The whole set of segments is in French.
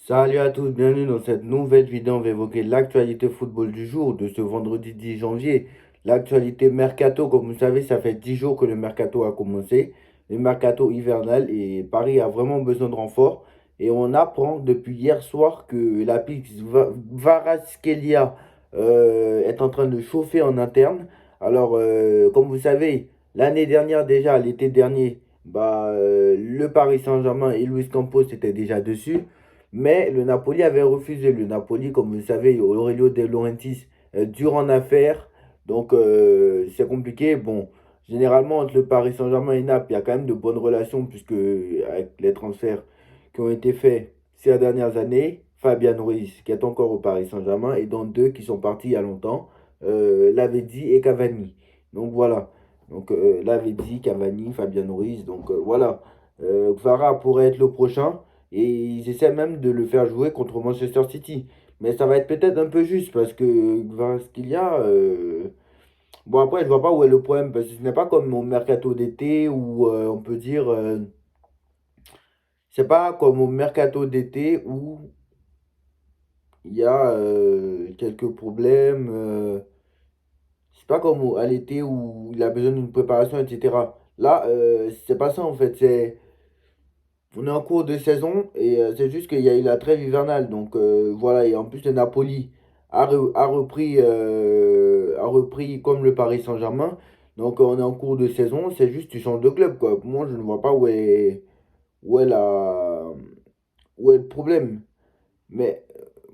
Salut à tous, bienvenue dans cette nouvelle vidéo. On va évoquer l'actualité football du jour de ce vendredi 10 janvier. L'actualité mercato, comme vous savez, ça fait 10 jours que le mercato a commencé. Le mercato hivernal et Paris a vraiment besoin de renfort. Et on apprend depuis hier soir que la piste Kvaratskhelia est en train de chauffer en interne. Alors, comme vous savez, l'année dernière déjà, l'été dernier, le Paris Saint-Germain et Luis Campos étaient déjà dessus. Mais le Napoli avait refusé. Le Napoli, comme vous le savez, Aurelio De Laurentiis dur en affaires. Donc, c'est compliqué. Bon, généralement, entre le Paris Saint-Germain et Naples, il y a quand même de bonnes relations, puisque avec les transferts qui ont été faits ces dernières années, Fabian Ruiz, qui est encore au Paris Saint-Germain, et dans deux qui sont partis il y a longtemps, Lavezzi et Cavani. Donc, voilà. Donc, Lavezzi, Cavani, Fabian Ruiz. Donc, voilà. Kvara pourrait être le prochain. Et ils essaient même de le faire jouer contre Manchester City. Mais ça va être peut-être un peu juste parce que Kvaratskhelia, bon après je vois pas où est le problème parce que ce n'est pas comme au mercato d'été où on peut dire c'est pas comme au mercato d'été où il y a quelques problèmes. C'est pas comme à l'été où il a besoin d'une préparation, etc. Là, c'est pas ça en fait. On est en cours de saison et c'est juste qu'il y a eu la trêve hivernale. Donc voilà, et en plus le Napoli a repris comme le Paris Saint-Germain. Donc on est en cours de saison, c'est juste tu changes de club quoi. Pour moi, je ne vois pas où est où est le problème. Mais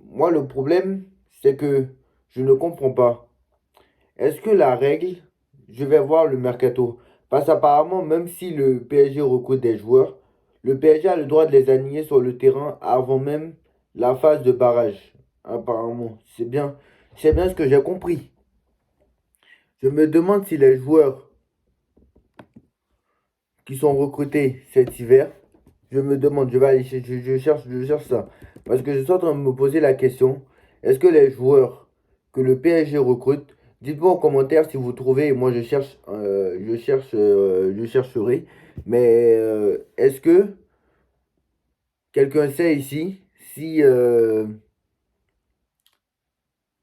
moi, le problème, c'est que je ne comprends pas. Est-ce que la règle, je vais voir le mercato. Parce qu'apparemment, même si le PSG recrute des joueurs, le PSG a le droit de les aligner sur le terrain avant même la phase de barrage. Apparemment, c'est bien ce que j'ai compris. Je me demande si les joueurs qui sont recrutés cet hiver, je me demande, je vais aller, je cherche ça. Parce que je suis en train de me poser la question, est-ce que les joueurs que le PSG recrute, dites-moi en commentaire si vous trouvez, moi je chercherai, mais est-ce que quelqu'un sait ici si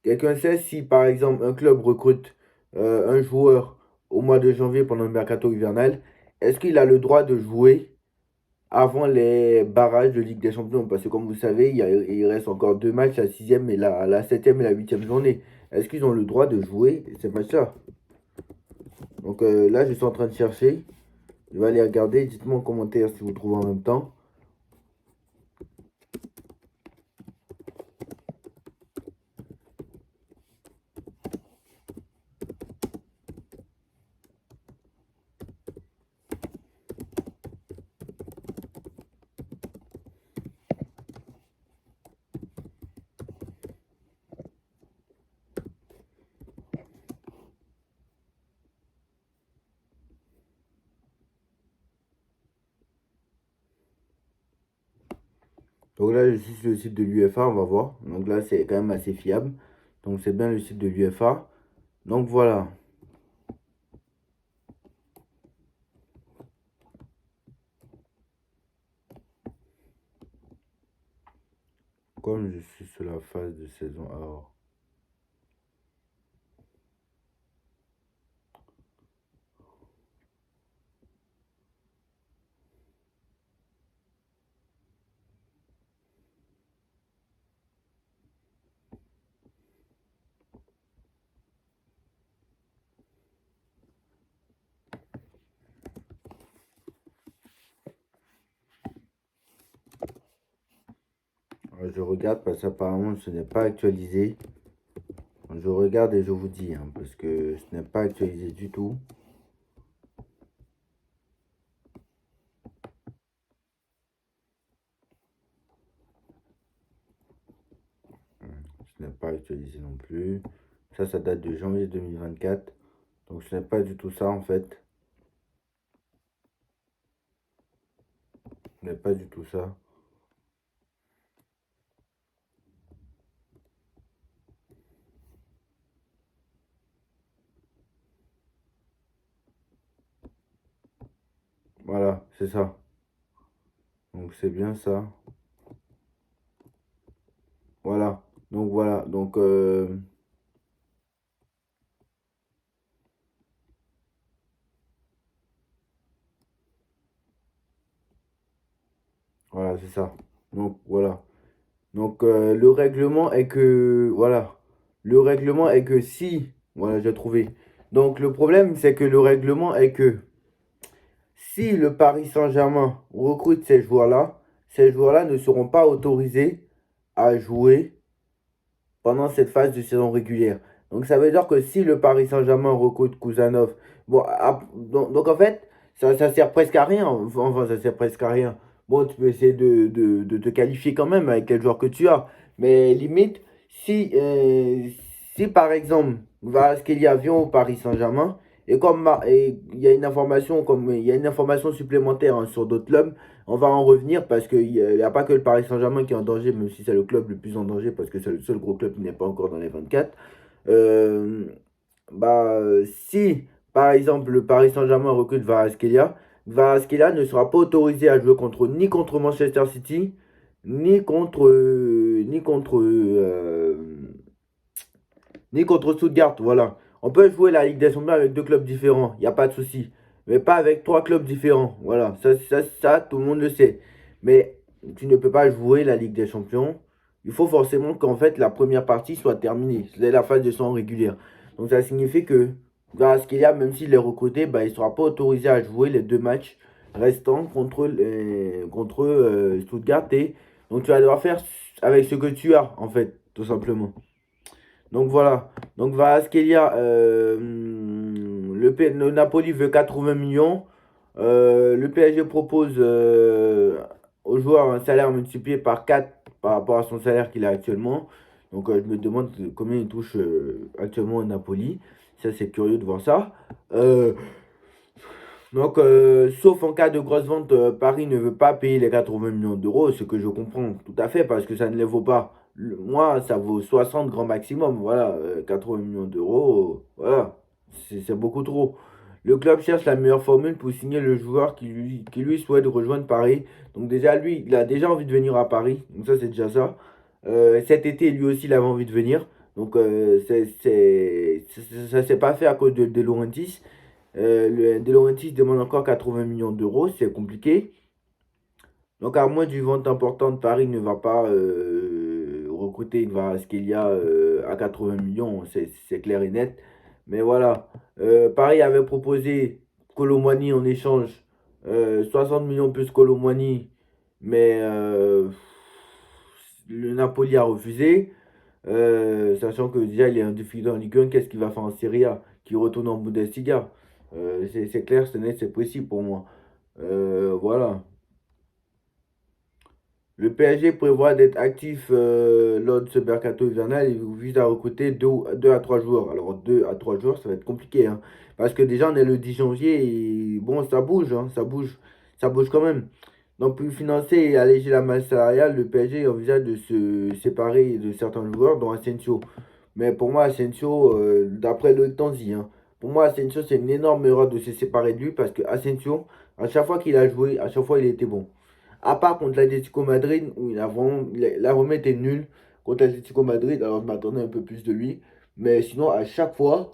quelqu'un sait si par exemple un club recrute un joueur au mois de janvier pendant le mercato hivernal, est-ce qu'il a le droit de jouer avant les barrages de Ligue des Champions? Parce que comme vous savez, il reste encore deux matchs, la sixième et la septième et la huitième journée. Est-ce qu'ils ont le droit de jouer ces matchs-là? Donc là, je suis en train de chercher. Je vais aller regarder. Dites-moi en commentaire si vous trouvez en même temps. Donc là, je suis sur le site de l'UEFA, on va voir. Donc là, c'est quand même assez fiable. Donc c'est bien le site de l'UEFA. Donc voilà. Comme je suis sur la phase de saison, alors. Je regarde parce qu'apparemment ce n'est pas actualisé. Je regarde et je vous dis, hein, parce que ce n'est pas actualisé du tout. Ce n'est pas actualisé non plus. Ça date de janvier 2024. Donc ce n'est pas du tout ça en fait. Ce n'est pas du tout ça. Voilà, c'est ça. Donc c'est bien ça. Voilà. Donc voilà. Donc voilà, c'est ça. Donc voilà. Donc le règlement est que voilà. Le règlement est que si voilà, j'ai trouvé. Donc le problème c'est que le règlement est que si le Paris Saint-Germain recrute ces joueurs-là ne seront pas autorisés à jouer pendant cette phase de saison régulière. Donc ça veut dire que si le Paris Saint-Germain recrute Kouzanov, bon, donc, en fait, ça sert presque à rien. Enfin, ça sert presque à rien. Bon, tu peux essayer de te qualifier quand même avec les joueurs que tu as. Mais limite, si par exemple, Kvaratskhelia vient au Paris Saint-Germain, et il y a une information, comme il y a une information supplémentaire hein, sur d'autres clubs, on va en revenir parce qu'il n'y a pas que le Paris Saint-Germain qui est en danger, même si c'est le club le plus en danger parce que c'est le seul gros club qui n'est pas encore dans les 24. Euh, si par exemple le Paris Saint-Germain recrute Kvaratskhelia ne sera pas autorisé à jouer ni contre Manchester City, ni contre Stuttgart, voilà. On peut jouer la Ligue des Champions avec deux clubs différents, il n'y a pas de souci. Mais pas avec trois clubs différents, voilà. Ça, tout le monde le sait. Mais tu ne peux pas jouer la Ligue des Champions. Il faut forcément qu'en fait la première partie soit terminée. C'est la phase de saison régulière. Donc ça signifie que grâce qu'il y a, même s'il est recruté, bah, il ne sera pas autorisé à jouer les deux matchs restants contre Stuttgart. Et donc tu vas devoir faire avec ce que tu as, en fait, tout simplement. Donc voilà. Donc Kvaratskhelia, le Napoli veut 80 millions. Le PSG propose au joueur un salaire multiplié par 4 par rapport à son salaire qu'il a actuellement. Donc je me demande combien il touche actuellement au Napoli. Ça c'est curieux de voir ça. Sauf en cas de grosse vente, Paris ne veut pas payer les 80 millions d'euros, ce que je comprends tout à fait parce que ça ne les vaut pas. Moi, ça vaut 60 grand maximum. Voilà, 80 millions d'euros, voilà, c'est beaucoup trop. Le club cherche la meilleure formule pour signer le joueur qui lui souhaite rejoindre Paris. Donc déjà, lui, il a déjà envie de venir à Paris. Donc ça, c'est déjà ça. Cet été, lui aussi, il avait envie de venir. Donc ça ne s'est pas fait à cause de Laurentiis. De Laurentiis demande encore 80 millions d'euros, c'est compliqué. Donc à moins d'une vente importante, Paris ne va pas recruter Kvaratskhelia à 80 millions, c'est clair et net. Mais voilà, Paris avait proposé Colomwani en échange, 60 millions plus Colomwani, mais le Napoli a refusé. Sachant que déjà il est un diffuseur en Ligue 1, qu'est-ce qu'il va faire en Serie A? Qui retourne en Bundesliga? C'est clair, c'est net, c'est précis pour moi. Voilà. Le PSG prévoit d'être actif lors de ce mercato hivernal et vise à recruter 2 à 3 joueurs. Alors 2 à 3 joueurs, ça va être compliqué. Hein, parce que déjà on est le 10 janvier et bon, ça bouge, hein, ça bouge quand même. Donc pour financer et alléger la masse salariale, le PSG envisage de se séparer de certains joueurs, dont Asensio. Mais pour moi, Asensio, d'après Loïc Tanzi, hein, pour moi, Asensio, c'est une énorme erreur de se séparer de lui parce que Asensio, à chaque fois qu'il a joué, à chaque fois il était bon. À part contre l'Atlético Madrid, où la remise était nulle contre l'Atlético Madrid, alors je m'attendais un peu plus de lui. Mais sinon, à chaque fois,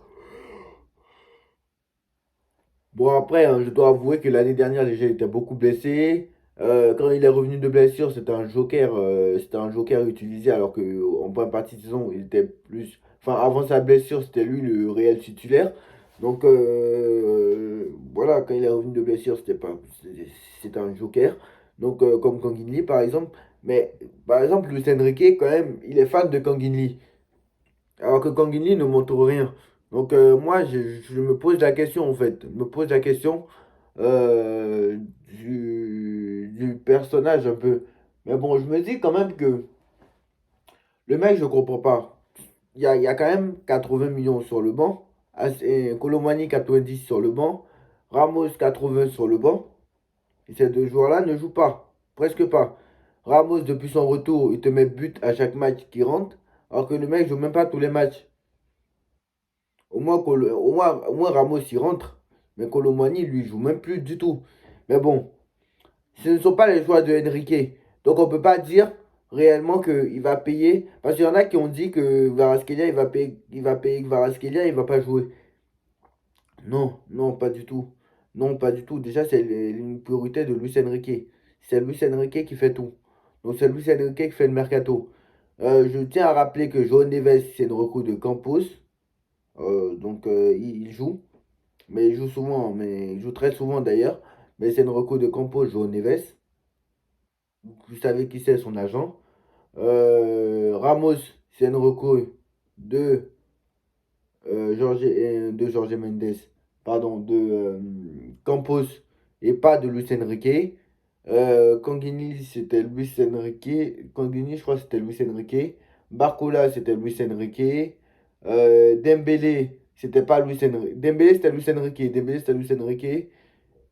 bon après, hein, je dois avouer que l'année dernière, déjà, il était beaucoup blessé. Quand il est revenu de blessure, c'était un joker utilisé, alors qu'en première partie de saison, il était plus. Enfin, avant sa blessure, c'était lui le réel titulaire. Donc voilà, quand il est revenu de blessure, c'était un joker. Donc comme Kanginli par exemple. Mais par exemple, Luis Enrique, quand même, il est fan de Kanginli. Alors que Kanginli ne montre rien. Donc moi, je me pose la question en fait. Je me pose la question du personnage un peu. Mais bon, je me dis quand même que le mec, je comprends pas. Il y a quand même 80 millions sur le banc. Colomani 90 sur le banc. Ramos 80 sur le banc. Et ces deux joueurs-là ne jouent pas. Presque pas. Ramos, depuis son retour, il te met but à chaque match qui rentre. Alors que le mec joue même pas tous les matchs. Au moins Ramos il rentre. Mais Colomani, lui, il joue même plus du tout. Mais bon, ce ne sont pas les choix de Enrique. Donc on ne peut pas dire réellement qu'il va payer. Parce qu'il y en a qui ont dit que Kvaratskhelia, il va payer Kvaratskhelia, il va pas jouer. Non, non, pas du tout. Non, pas du tout. Déjà, c'est une priorité de Luis Enrique. C'est Luis Enrique qui fait tout. Donc, c'est Luis Enrique qui fait le mercato. Je tiens à rappeler que João Neves, c'est une recrue de Campos. Donc, il joue. Mais il joue souvent, mais il joue très souvent d'ailleurs. Mais c'est une recrue de Campos, João Neves. Vous savez qui c'est, son agent. Ramos, c'est une recrue de de Jorge Mendes, pardon, de Campos et pas de Luis Enrique. Canguini, c'était Luis Enrique. Canguini, je crois que c'était Luis Enrique. Barcola, c'était Luis Enrique. Dembélé, c'était pas Luis Enrique. Dembélé, c'était Luis Enrique. Dembélé, c'était Luis Enrique.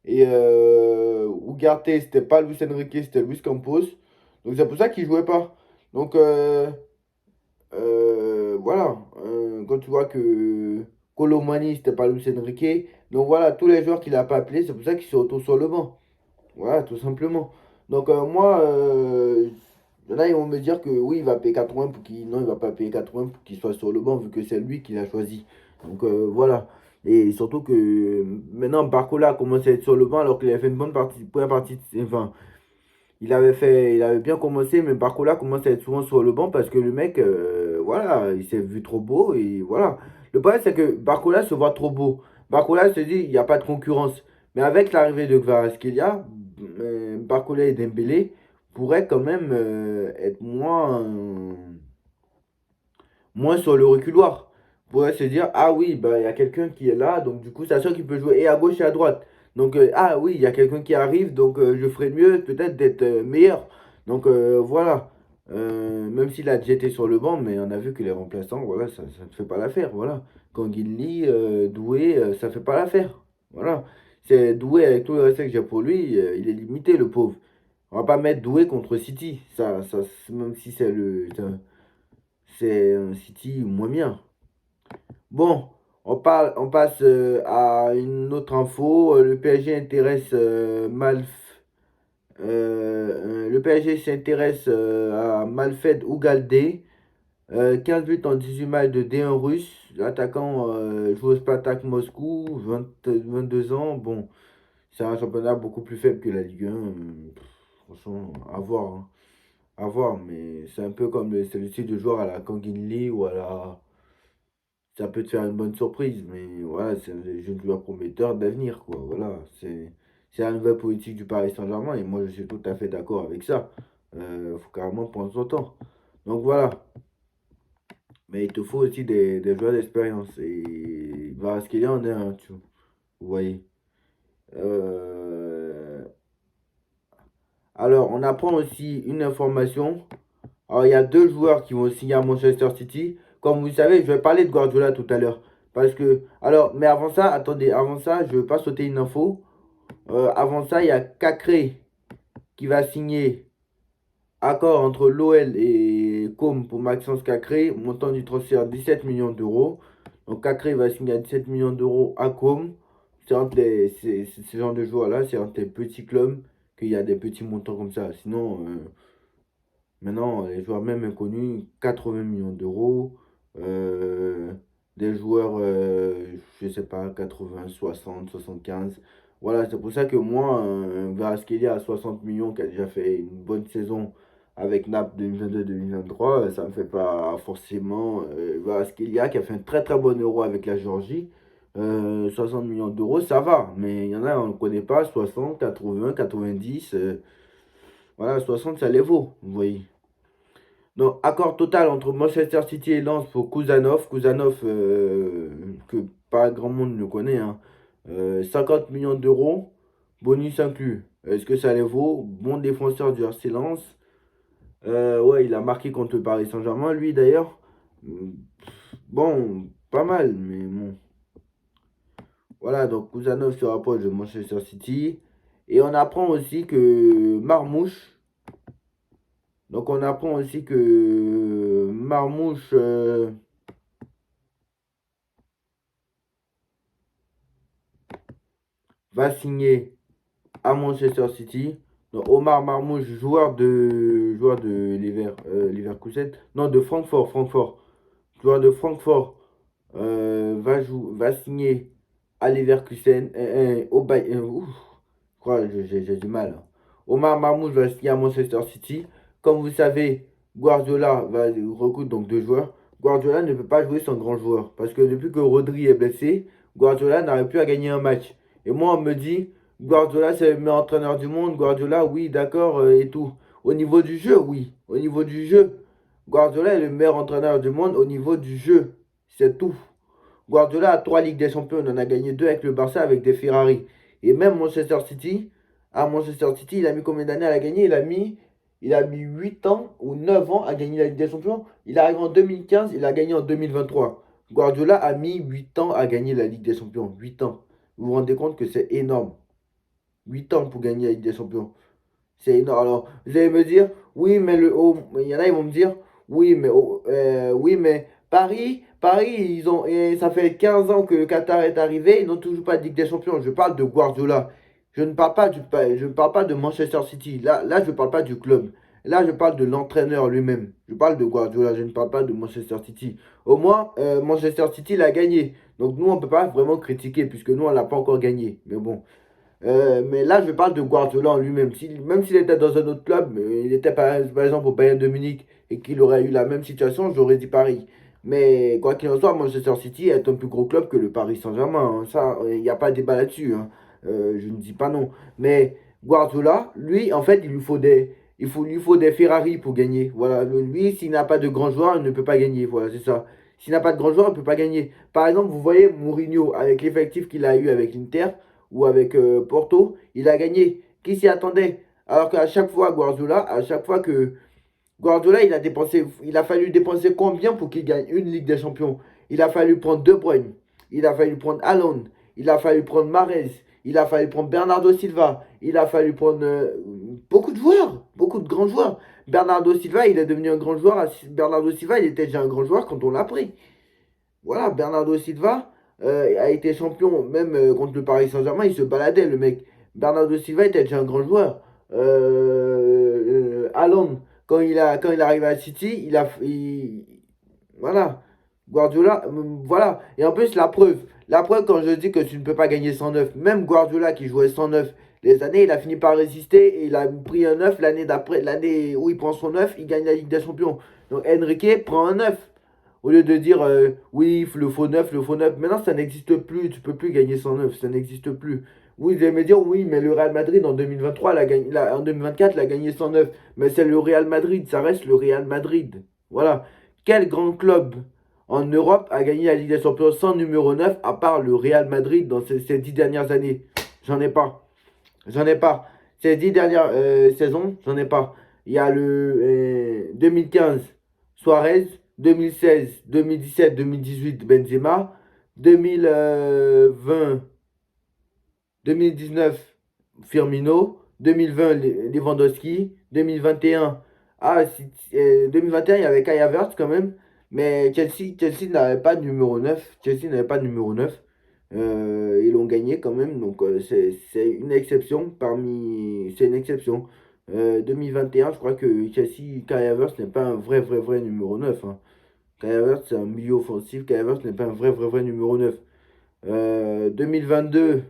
Et Ugarte, c'était pas Luis Enrique, c'était Luis Campos. Donc c'est pour ça qu'il jouait pas. Donc voilà, quand tu vois que Colomani, c'était pas Luis Enrique. Donc voilà, tous les joueurs qu'il n'a pas appelés, c'est pour ça qu'ils se retrouvent sur le banc. Voilà, tout simplement. Donc moi, il y en a, ils vont me dire que oui, il va payer 80 pour qu'il. Non, il va pas payer 80 pour qu'il soit sur le banc, vu que c'est lui qui l'a choisi. Donc voilà. Et surtout que maintenant, Barcola a commencé à être sur le banc alors qu'il avait fait une bonne partie, première partie. Enfin, il avait bien commencé, mais Barcola commence à être souvent sur le banc parce que le mec, voilà, il s'est vu trop beau et voilà. Le problème, c'est que Barcola se voit trop beau. Barcola se dit, il n'y a pas de concurrence. Mais avec l'arrivée de Kvaratskhelia, Barcola et Dembélé pourraient quand même être moins sur le reculoir. Pourrait se dire, ah oui, bah, il y a quelqu'un qui est là, donc du coup, c'est sûr qu'il peut jouer et à gauche et à droite. Donc, ah oui, il y a quelqu'un qui arrive, donc je ferais mieux peut-être d'être meilleur. Donc voilà. Même s'il a déjà été sur le banc, mais on a vu que les remplaçants, voilà, ça ne fait pas l'affaire. Voilà. Kanguinli, Doué, ça ne fait pas l'affaire. Voilà. C'est Doué, avec tout le respect que j'ai pour lui, il est limité, le pauvre. On va pas mettre Doué contre City. Même si c'est un City moins bien. Bon, on passe à une autre info. Le PSG intéresse le PSG s'intéresse à Malfed Ougalde. 15 buts en 18 matchs de D1 russe. L'attaquant joue au Spartak Moscou, 22 ans. Bon, c'est un championnat beaucoup plus faible que la Ligue 1. Franchement, à voir, hein. À voir, mais c'est un peu comme c'est le style de joueur à la Kanginli ou à la. Ça peut te faire une bonne surprise, mais voilà, c'est un jeune joueur prometteur d'avenir, quoi. Voilà, c'est la nouvelle politique du Paris Saint-Germain et moi je suis tout à fait d'accord avec ça. Faut carrément prendre son temps. Donc voilà, mais il te faut aussi des joueurs d'expérience et Kvaratskhelia en est un, vous voyez. Euh, Alors, on apprend aussi une information. Alors, il y a deux joueurs qui vont signer à Manchester City. Comme vous savez, je vais parler de Guardiola tout à l'heure. Parce que, alors, mais avant ça, attendez, avant ça, je ne veux pas sauter une info. Avant ça, il y a Cacré qui va signer accord entre l'OL et Com pour Maxence Cacré, montant du transfert 17 millions d'euros. Donc Cacré va signer à 17 millions d'euros à Com. C'est ce genre de joueurs-là, c'est entre les petits clubs qu'il y a des petits montants comme ça. Sinon, maintenant, les joueurs même inconnus, 80 millions d'euros. Euh, des joueurs, je sais pas, 80, 60, 75. Voilà, c'est pour ça que moi, Kvaratskhelia à 60 millions, qui a déjà fait une bonne saison avec Naples 2022-2023, ça me fait pas forcément. Kvaratskhelia qui a fait un très très bon euro avec la Géorgie. 60 millions d'euros, ça va. Mais il y en a, on ne connaît pas. 60, 80, 90. Voilà, 60, ça les vaut, vous voyez. Donc, accord total entre Manchester City et Lens pour Kuzanov. Kuzanov, que pas grand monde ne connaît, hein. 50 millions d'euros, bonus inclus. Est-ce que ça les vaut? Bon défenseur du RC Lens. Ouais, il a marqué contre le Paris Saint-Germain, lui d'ailleurs. Bon, pas mal, mais bon. Voilà, donc Kuzanov se rapproche de Manchester City. Et on apprend aussi que Marmouche. Donc on apprend aussi que Marmouche va signer à Manchester City. Donc, Omar Marmouche, joueur de Leverkusen, non, de Francfort, joueur de Francfort, va signer à Leverkusen, au Bayern. Je crois que j'ai du mal, hein. Omar Marmouche va signer à Manchester City. Comme vous savez, Guardiola va recruter donc deux joueurs. Guardiola ne peut pas jouer sans grand joueur. Parce que depuis que Rodri est blessé, Guardiola n'arrive plus à gagner un match. Et moi, on me dit, Guardiola, c'est le meilleur entraîneur du monde. Guardiola, oui, d'accord, et tout. Au niveau du jeu, oui. Au niveau du jeu, Guardiola est le meilleur entraîneur du monde au niveau du jeu. C'est tout. Guardiola a trois Ligues des Champions. On en a gagné deux avec le Barça, avec des Ferrari. Et même Manchester City, à Manchester City, il a mis combien d'années à la gagner? Il a mis 8 ans ou 9 ans à gagner la Ligue des Champions. Il arrive en 2015, il a gagné en 2023. Guardiola a mis 8 ans à gagner la Ligue des Champions. 8 ans. Vous vous rendez compte que c'est énorme. 8 ans pour gagner la Ligue des Champions. C'est énorme. Alors, vous allez me dire, oui, mais il y en a, ils vont me dire, oui, mais Paris, et ça fait 15 ans que le Qatar est arrivé, ils n'ont toujours pas de Ligue des Champions. Je parle de Guardiola. Je ne parle pas de Manchester City. Là, je ne parle pas du club. Là, je parle de l'entraîneur lui-même. Je parle de Guardiola. Je ne parle pas de Manchester City. Au moins, Manchester City l'a gagné. Donc, nous, on ne peut pas vraiment critiquer puisque nous, on ne l'a pas encore gagné. Mais bon. Mais là, je parle de Guardiola en lui-même. Même s'il était dans un autre club, il était par exemple au Bayern de Munich et qu'il aurait eu la même situation, j'aurais dit Paris. Mais quoi qu'il en soit, Manchester City est un plus gros club que le Paris Saint-Germain, hein. Ça, il n'y a pas de débat là-dessus, hein. Je ne dis pas non. Mais Guardiola, lui, en fait, il lui faut des Ferrari pour gagner. Voilà. Lui, s'il n'a pas de grands joueurs, il ne peut pas gagner. Voilà, c'est ça. S'il n'a pas de grands joueurs, il ne peut pas gagner. Par exemple, vous voyez Mourinho, avec l'effectif qu'il a eu avec l'Inter, ou avec Porto, il a gagné. Qui s'y attendait? Alors qu'à chaque fois, Guardiola, il a fallu dépenser combien pour qu'il gagne une Ligue des Champions? Il a fallu prendre De Bruyne, il a fallu prendre Haaland, il a fallu prendre Mahrez, il a fallu prendre Bernardo Silva, il a fallu prendre beaucoup de joueurs, beaucoup de grands joueurs. Bernardo Silva, il est devenu un grand joueur. Bernardo Silva, il était déjà un grand joueur quand on l'a pris. Voilà, Bernardo Silva a été champion, même contre le Paris Saint-Germain, il se baladait, le mec. Bernardo Silva était déjà un grand joueur. Haaland, quand il est arrivé à City, voilà. Guardiola, voilà. Et en plus, la preuve quand je dis que tu ne peux pas gagner 109, même Guardiola qui jouait 109 les années, il a fini par résister et il a pris un 9 l'année d'après, l'année où il prend son 9, il gagne la Ligue des Champions. Donc Enrique prend un 9. Au lieu de dire oui, le faux neuf, le faux neuf. Maintenant, ça n'existe plus. Tu peux plus gagner 109. Ça n'existe plus. Oui, vous allez me dire oui, mais le Real Madrid en 2023, en 2024, l'a gagné 109. Mais c'est le Real Madrid. Ça reste le Real Madrid. Voilà. Quel grand club en Europe a gagné la Ligue des Champions sans numéro 9 à part le Real Madrid dans ces 10 dernières années? J'en ai pas. J'en ai pas. Ces 10 dernières saisons, j'en ai pas. Il y a le 2015, Suarez. 2016, 2017, 2018, Benzema. 2020, 2019, Firmino. 2020, Lewandowski. 2021, 2021, il y avait Kai Havertz quand même. Mais Chelsea n'avait pas de numéro 9. Chelsea n'avait pas de numéro 9. Ils l'ont gagné quand même. Donc c'est une exception parmi. C'est une exception. 2021, je crois que Chelsea, Kai Havertz n'est pas un vrai, vrai, vrai numéro 9, hein. Kai Havertz, c'est un milieu offensif. Kai Havertz n'est pas un vrai, vrai, vrai numéro 9. 2022,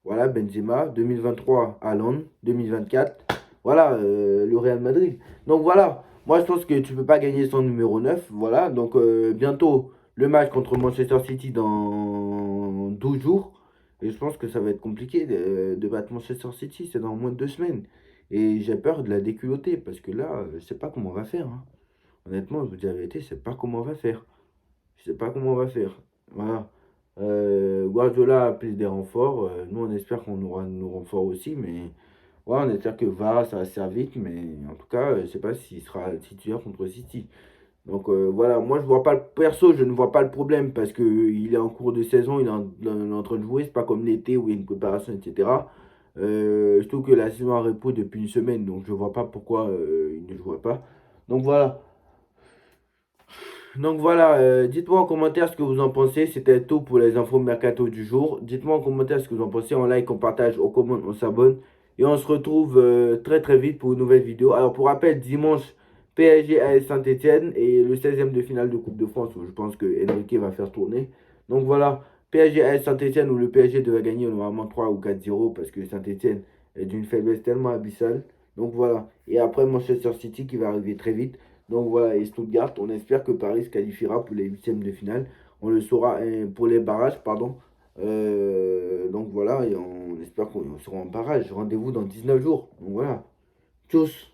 voilà, Benzema. 2023, Haaland. 2024, voilà, le Real Madrid. Donc voilà, moi je pense que tu peux pas gagner sans numéro 9. Voilà, donc bientôt le match contre Manchester City dans 12 jours. Et je pense que ça va être compliqué de battre Manchester City. C'est dans moins de 2 semaines. Et j'ai peur de la déculotter parce que là, je sais pas comment on va faire, hein. Honnêtement, je vous dis la vérité, je sais pas comment on va faire. Je sais pas comment on va faire. Voilà. Guardiola a pris des renforts. Nous, on espère qu'on aura nos renforts aussi. Mais ouais, on espère que VAR, ça va se faire vite. Mais en tout cas, je sais pas s'il sera titulaire contre City. Donc voilà, moi, je vois pas perso, je ne vois pas le problème parce que il est en cours de saison, il est en train de jouer. C'est pas comme l'été où il y a une préparation, etc. Je trouve que la saison a repos depuis une semaine. Donc je vois pas pourquoi il ne jouerait pas. Donc voilà. Donc voilà, dites-moi en commentaire ce que vous en pensez. C'était tout pour les infos mercato du jour. Dites-moi en commentaire ce que vous en pensez. En like, on partage, on commente, on s'abonne. Et on se retrouve très très vite pour une nouvelle vidéo. Alors pour rappel, dimanche, PSG AS Saint-Etienne et le 16e de finale de Coupe de France où je pense que Enrique va faire tourner. Donc voilà, PSG AS Saint-Etienne où le PSG devait gagner normalement 3 ou 4-0 parce que Saint-Etienne est d'une faiblesse tellement abyssale. Donc voilà, et après Manchester City qui va arriver très vite. Donc voilà, et Stuttgart, on espère que Paris se qualifiera pour les huitièmes de finale. On le saura pour les barrages, pardon. Donc voilà, et on espère qu'on sera en barrage. Rendez-vous dans 19 jours. Donc voilà. Tchuss.